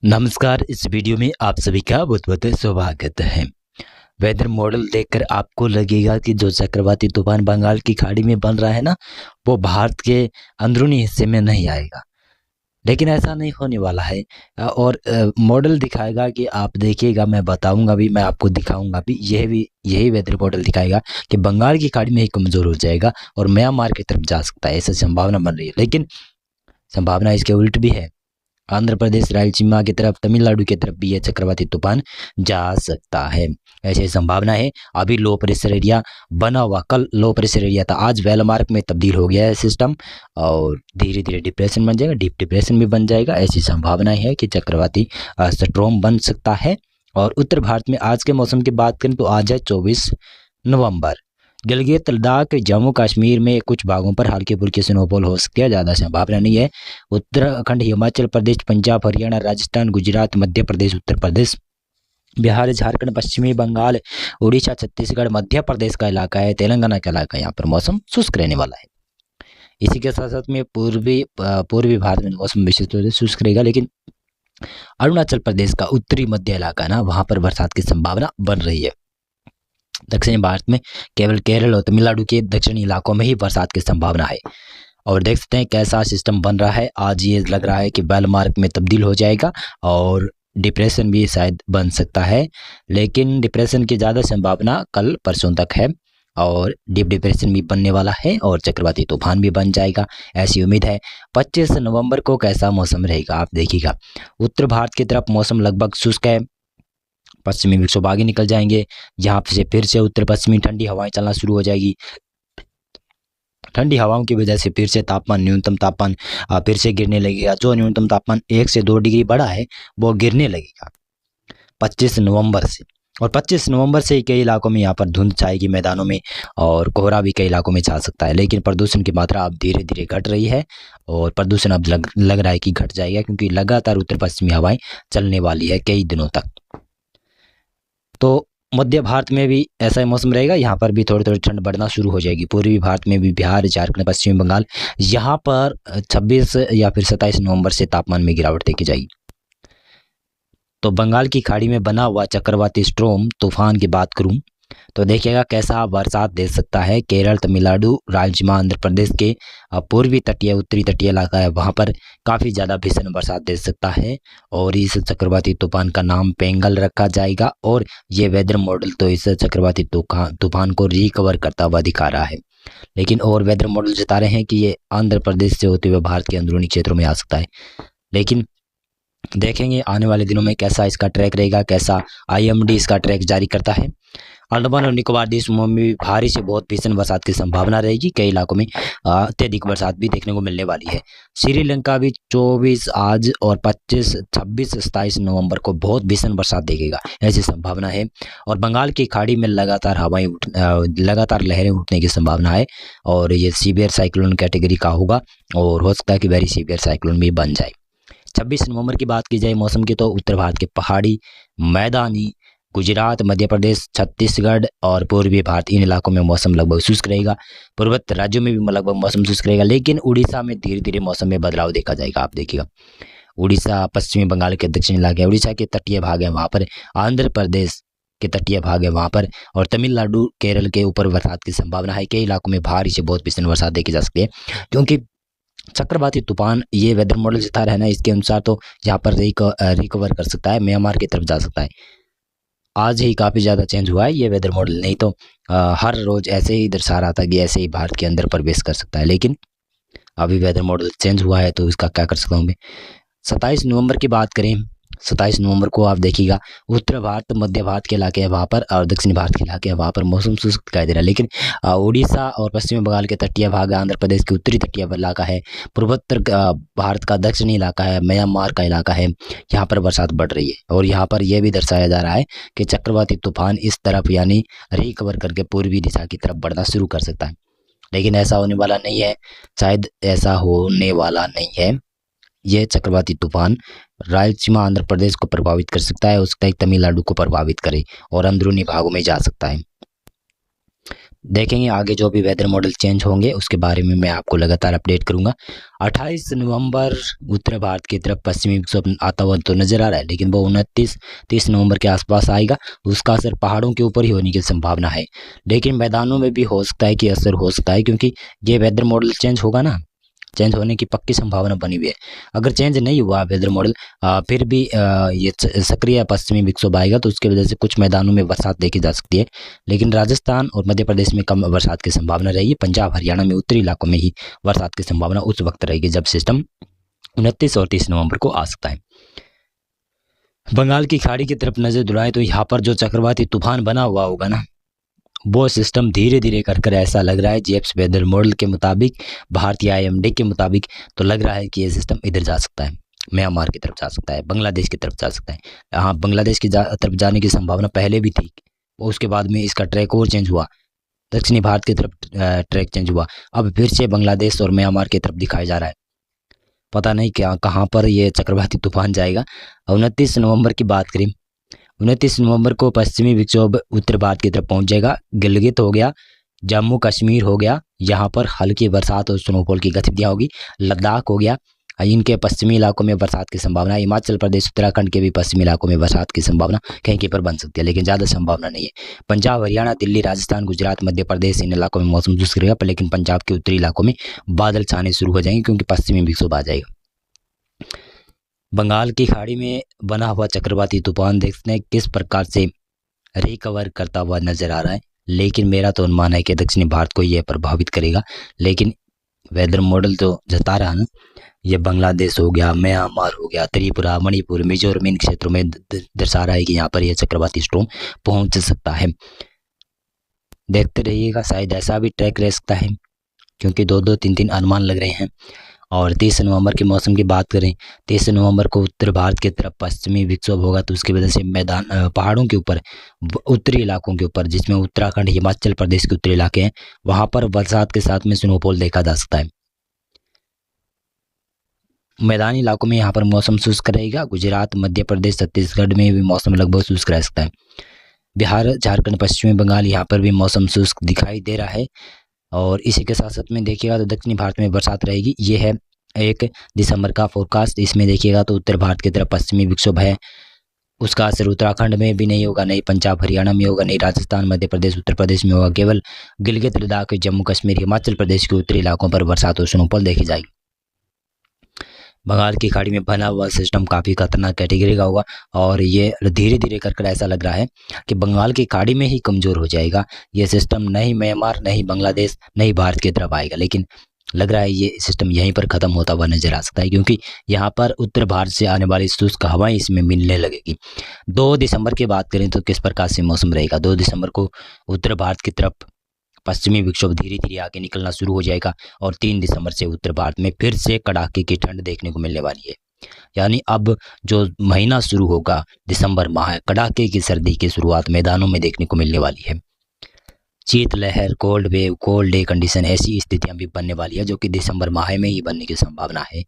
नमस्कार। इस वीडियो में आप सभी का बहुत बहुत स्वागत है। वेदर मॉडल देखकर आपको लगेगा कि जो चक्रवाती तूफान बंगाल की खाड़ी में बन रहा है ना, वो भारत के अंदरूनी हिस्से में नहीं आएगा। लेकिन ऐसा नहीं होने वाला है। और मॉडल दिखाएगा कि आप देखिएगा, मैं बताऊंगा भी, मैं आपको दिखाऊंगा भी यही वेदर मॉडल दिखाएगा कि बंगाल की खाड़ी में ही कमज़ोर हो जाएगा और म्यांमार की तरफ जा सकता है। ऐसी संभावना बन रही है, लेकिन संभावना इसके उल्ट भी है। आंध्र प्रदेश, रायलसीमा की तरफ, तमिलनाडु की तरफ भी यह चक्रवाती तूफान जा सकता है, ऐसी संभावना है। अभी लो प्रेशर एरिया बना हुआ, कल लो प्रेशर एरिया था, आज वेलमार्क में तब्दील हो गया है सिस्टम और धीरे धीरे डिप्रेशन बन जाएगा, डीप डिप्रेशन भी बन जाएगा। ऐसी संभावना है कि चक्रवाती स्ट्रॉम बन सकता है। और उत्तर भारत में आज के मौसम की बात करें तो आज है 24 नवंबर। गिलगित, लद्दाख, जम्मू कश्मीर में कुछ भागों पर हल्की फुल्की स्नोफॉल हो सकती है, ज़्यादा संभावना नहीं है। उत्तराखंड, हिमाचल प्रदेश, पंजाब, हरियाणा, राजस्थान, गुजरात, मध्य प्रदेश, उत्तर प्रदेश, बिहार, झारखंड, पश्चिमी बंगाल, उड़ीसा, छत्तीसगढ़, मध्य प्रदेश का इलाका है, तेलंगाना का इलाका है, यहाँ पर मौसम शुष्क रहने वाला है। इसी के साथ साथ में पूर्वी भारत में मौसम विशेष तौर से शुष्क रहेगा, लेकिन अरुणाचल प्रदेश का उत्तरी मध्य इलाका है ना, वहाँ पर बरसात की संभावना बन रही है। दक्षिणी भारत में केवल केरल और तमिलनाडु के दक्षिणी इलाकों में ही बरसात की संभावना है। और देख सकते हैं कैसा सिस्टम बन रहा है। आज ये लग रहा है कि वेलमार्क में तब्दील हो जाएगा और डिप्रेशन भी शायद बन सकता है, लेकिन डिप्रेशन की ज़्यादा संभावना कल परसों तक है और डीप डिप्रेशन भी बनने वाला है और चक्रवाती तूफान भी बन जाएगा, ऐसी उम्मीद है। 25 नवंबर को कैसा मौसम रहेगा आप देखिएगा। उत्तर भारत की तरफ मौसम लगभग शुष्क है, पश्चिमी विक्षोभ आगे निकल जाएंगे, यहाँ से फिर से उत्तर पश्चिमी ठंडी हवाएं चलना शुरू हो जाएगी। ठंडी हवाओं की वजह से फिर से तापमान, न्यूनतम तापमान फिर से गिरने लगेगा। जो न्यूनतम तापमान 1 से 2 डिग्री बढ़ा है वो गिरने लगेगा 25 नवंबर से। और 25 नवंबर से कई इलाकों में यहाँ पर धुंध छाएगी मैदानों में और कोहरा भी कई इलाकों में छा सकता है। लेकिन प्रदूषण की मात्रा अब धीरे धीरे घट रही है और प्रदूषण अब लग रहा है कि घट जाएगा, क्योंकि लगातार उत्तर पश्चिमी हवाएं चलने वाली है कई दिनों तक। तो मध्य भारत में भी ऐसा ही मौसम रहेगा, यहाँ पर भी थोड़ी थोड़ी ठंड बढ़ना शुरू हो जाएगी। पूर्वी भारत में भी बिहार, झारखंड, पश्चिमी बंगाल, यहाँ पर 26 या फिर 27 नवंबर से तापमान में गिरावट देखी जाएगी। तो बंगाल की खाड़ी में बना हुआ चक्रवाती स्ट्रोम तूफान की बात करूं तो देखिएगा कैसा बरसात दे सकता है। केरल, तमिलनाडु, रायलसीमा, आंध्र प्रदेश के पूर्वी तटीय, उत्तरी तटीय इलाका है, वहाँ पर काफ़ी ज़्यादा भीषण बरसात दे सकता है और इस चक्रवाती तूफान का नाम पेंगल रखा जाएगा। और ये वेदर मॉडल तो इस चक्रवाती तूफान को रिकवर करता हुआ दिखा रहा है, लेकिन और वेदर मॉडल जता रहे हैं कि ये आंध्र प्रदेश से होते हुए भारत के अंदरूनी क्षेत्रों में आ सकता है। लेकिन देखेंगे आने वाले दिनों में कैसा इसका ट्रैक रहेगा, कैसा IMD इसका ट्रैक जारी करता है। अंडमान और निकोबार द्वीपों में भी भारी से बहुत भीषण बरसात की संभावना रहेगी, कई इलाकों में अत्यधिक बरसात भी देखने को मिलने वाली है। श्रीलंका भी 24 आज और 25, 26, 27 नवंबर को बहुत भीषण बरसात देखेगा, ऐसी संभावना है। और बंगाल की खाड़ी में लगातार लहरें उठने की संभावना है और ये सीवियर साइक्लोन कैटेगरी का होगा और हो सकता है कि वेरी सीवियर साइक्लोन भी बन जाए। 26 नवंबर की बात की जाए मौसम की तो उत्तर भारत के पहाड़ी, मैदानी, गुजरात, मध्य प्रदेश, छत्तीसगढ़ और पूर्वी भारत, इन इलाकों में मौसम लगभग शुष्क रहेगा। पूर्वोत्तर राज्यों में भी लगभग मौसम शुष्क रहेगा, लेकिन उड़ीसा में धीरे धीरे मौसम में बदलाव देखा जाएगा। आप देखिएगा उड़ीसा, पश्चिमी बंगाल के दक्षिण इलाके, उड़ीसा के तटीय भाग है वहाँ पर, आंध्र प्रदेश के तटीय भाग है वहाँ पर, और तमिलनाडु, केरल के ऊपर बरसात की संभावना है। कई इलाकों में भारी से बहुत भीषण बरसात देखी जा सकती है, क्योंकि चक्रवाती तूफान ये वेदर मॉडल जता रहा है ना, इसके अनुसार तो यहाँ पर रिकवर कर सकता है, म्यांमार की तरफ जा सकता है। आज ही काफ़ी ज़्यादा चेंज हुआ है ये वेदर मॉडल, नहीं तो हर रोज़ ऐसे ही दर्शा रहा था कि ऐसे ही भारत के अंदर प्रवेश कर सकता है, लेकिन अभी वेदर मॉडल चेंज हुआ है तो इसका क्या कर सकता हूँ मैं। 27 नवंबर की बात करें, 27 नवंबर को आप देखिएगा उत्तर भारत, मध्य भारत के इलाके हैं वहाँ पर और दक्षिण भारत के इलाके हैं वहाँ पर मौसम शुष्क दिखाई दे रहा है। लेकिन उड़ीसा और पश्चिमी बंगाल के तटीय भाग, आंध्र प्रदेश के उत्तरी तटीय इलाका है, पूर्वोत्तर भारत का दक्षिणी इलाका है, म्यांमार का इलाका है, यहाँ पर बरसात बढ़ रही है। और यहाँ पर यह भी दर्शाया जा रहा है कि चक्रवाती तूफान इस तरफ यानी रिकवर करके पूर्वी दिशा की तरफ बढ़ना शुरू कर सकता है, लेकिन ऐसा होने वाला नहीं है, शायद ऐसा होने वाला नहीं है। यह चक्रवाती तूफान रायलसीमा, आंध्र प्रदेश को प्रभावित कर सकता है, हो सकता है तमिलनाडु को प्रभावित करे और अंदरूनी भागों में जा सकता है। देखेंगे आगे जो भी वेदर मॉडल चेंज होंगे उसके बारे में मैं आपको लगातार अपडेट करूंगा। 28 नवंबर उत्तर भारत की तरफ पश्चिमी विक्षोभ आता हुआ तो नजर आ रहा है, लेकिन वो 29-30 नवंबर के आसपास आएगा। उसका असर पहाड़ों के ऊपर ही होने की संभावना है, लेकिन मैदानों में भी हो सकता है कि असर हो सकता है, क्योंकि ये वेदर मॉडल चेंज होगा ना, चेंज होने की पक्की संभावना बनी हुई है। अगर चेंज नहीं हुआ वेदर मॉडल फिर भी ये सक्रिय पश्चिमी विक्षोभ आएगा तो उसकी वजह से कुछ मैदानों में बरसात देखी जा सकती है, लेकिन राजस्थान और मध्य प्रदेश में कम बरसात की संभावना रहेगी। पंजाब हरियाणा में उत्तरी इलाकों में ही बरसात की संभावना उस वक्त रहेगी जब सिस्टम 29 और 30 नवंबर को आ सकता है। बंगाल की खाड़ी की तरफ नजर दौड़ाएं तो यहाँ पर जो चक्रवाती तूफान बना हुआ होगा ना, वो सिस्टम धीरे धीरे कर ऐसा लग रहा है जीएफएस वेदर मॉडल के मुताबिक, भारतीय आईएमडी के मुताबिक तो लग रहा है कि ये सिस्टम इधर जा सकता है, म्यांमार की तरफ जा सकता है, बांग्लादेश की तरफ जा सकता है। हाँ, बांग्लादेश की तरफ जाने की संभावना पहले भी थी, उसके बाद में इसका ट्रैक और चेंज हुआ, दक्षिणी भारत की तरफ ट्रैक चेंज हुआ, अब फिर से बांग्लादेश और म्यांमार की तरफ दिखाया जा रहा है। पता नहीं क्या कहाँ पर ये चक्रवाती तूफान जाएगा। 29 नवंबर की बात करें, 29 नवंबर को पश्चिमी विक्षोभ उत्तर भारत की तरफ पहुंच जाएगा। गिलगित हो गया, जम्मू कश्मीर हो गया, यहाँ पर हल्की बरसात और स्नोफॉल की गतिविधियां होगी। लद्दाख हो गया, इनके पश्चिमी इलाकों में बरसात की संभावना है। हिमाचल प्रदेश उत्तराखंड के भी पश्चिमी इलाकों में बरसात की संभावना कहीं कहीं पर बन सकती है, लेकिन ज़्यादा संभावना नहीं है। पंजाब हरियाणा दिल्ली राजस्थान गुजरात मध्य प्रदेश इन इलाकों में मौसम शुष्क रहेगा, लेकिन पंजाब के उत्तरी इलाकों में बादल छाने शुरू हो जाएंगे क्योंकि पश्चिमी विक्षोभ आ जाएगा। बंगाल की खाड़ी में बना हुआ चक्रवाती तूफान देखते हैं किस प्रकार से रिकवर करता हुआ नजर आ रहा है, लेकिन मेरा तो अनुमान है कि दक्षिणी भारत को यह प्रभावित करेगा। लेकिन वेदर मॉडल तो जता रहा ना, ये बांग्लादेश हो गया, म्यांमार हो गया, त्रिपुरा, मणिपुर, मिजोरम इन क्षेत्रों में दर्शा रहा है कि यहाँ पर यह चक्रवाती स्टॉर्म पहुंच सकता है। देखते रहिएगा, शायद ऐसा भी ट्रैक रह सकता है, क्योंकि 2-2, 3-3 अनुमान लग रहे हैं। और 30 नवंबर के मौसम की बात करें, 30 नवंबर को उत्तर भारत की तरफ पश्चिमी विक्षोभ होगा, तो उसकी वजह से मैदान पहाड़ों के ऊपर, उत्तरी इलाकों के ऊपर, जिसमें उत्तराखंड हिमाचल प्रदेश के उत्तरी इलाके हैं, वहां पर बरसात के साथ में स्नोफॉल देखा जा सकता है। मैदानी इलाकों में यहाँ पर मौसम शुष्क रहेगा। गुजरात, मध्य प्रदेश, छत्तीसगढ़ में भी मौसम लगभग शुष्क रह सकता है। बिहार, झारखंड, पश्चिमी बंगाल, यहाँ पर भी मौसम शुष्क दिखाई दे रहा है। और इसी के साथ साथ में देखिएगा तो दक्षिणी भारत में बरसात रहेगी। ये है 1 दिसंबर का फोरकास्ट। इसमें देखिएगा तो उत्तर भारत की तरफ पश्चिमी विक्षोभ है, उसका असर उत्तराखंड में भी नहीं होगा, नहीं पंजाब हरियाणा में होगा, नहीं राजस्थान मध्य प्रदेश उत्तर प्रदेश में होगा। केवल गिलगित लद्दाख, जम्मू कश्मीर, हिमाचल प्रदेश के उत्तरी इलाकों पर बरसात और स्नोफॉल देखी जाएगी। बंगाल की खाड़ी में बना हुआ सिस्टम काफ़ी खतरनाक कैटेगरी का होगा, और ये धीरे धीरे कर ऐसा लग रहा है कि बंगाल की खाड़ी में ही कमज़ोर हो जाएगा ये सिस्टम। नहीं म्यांमार, नहीं बांग्लादेश, नहीं भारत की तरफ आएगा, लेकिन लग रहा है ये सिस्टम यहीं पर ख़त्म होता हुआ नजर आ सकता है, क्योंकि यहाँ पर उत्तर भारत से आने वाली शुष्क हवाएं इसमें मिलने लगेगी। 2 दिसंबर की बात करें तो किस प्रकार से मौसम रहेगा। 2 दिसंबर को उत्तर भारत की तरफ पश्चिमी विक्षोभ धीरे धीरे आगे निकलना शुरू हो जाएगा, और 3 दिसंबर से उत्तर भारत में फिर से कड़ाके की ठंड देखने को मिलने वाली है। यानी अब जो महीना शुरू होगा दिसंबर माह, कड़ाके की सर्दी की शुरुआत मैदानों में देखने को मिलने वाली है। शीतलहर, cold wave, cold day condition, ऐसी स्थितियां भी बनने वाली है, जो कि दिसंबर माह में ही बनने की संभावना है।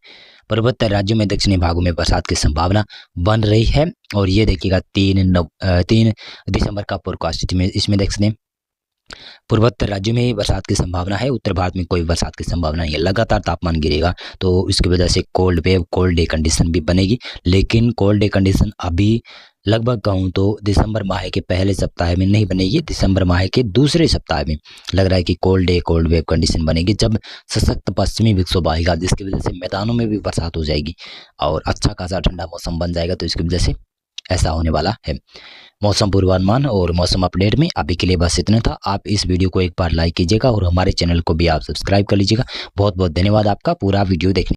पर्वतीय राज्यों में दक्षिणी भागों में बरसात की संभावना बन रही है। और ये देखिएगा 3 दिसंबर का फोरकास्ट, इसमें देख सकते हैं पूर्वोत्तर राज्यों में बरसात की संभावना है, उत्तर भारत में कोई बरसात की संभावना नहीं है। लगातार तापमान गिरेगा, तो इसकी वजह से cold wave, cold day condition भी बनेगी। लेकिन कोल्ड डे कंडीशन अभी लगभग कहूँ तो दिसंबर माह के पहले सप्ताह में नहीं बनेगी, दिसंबर माह के दूसरे सप्ताह में लग रहा है कि cold day, cold wave condition बनेगी, जब सशक्त पश्चिमी विक्षोभ आएगा, जिसकी वजह से मैदानों में भी बरसात हो जाएगी और अच्छा खासा ठंडा मौसम बन जाएगा। तो इसकी वजह से ऐसा होने वाला है। मौसम पूर्वानुमान और मौसम अपडेट में अभी के लिए बस इतना था। आप इस वीडियो को एक बार लाइक कीजिएगा और हमारे चैनल को भी आप सब्सक्राइब कर लीजिएगा। बहुत बहुत धन्यवाद आपका पूरा वीडियो देखने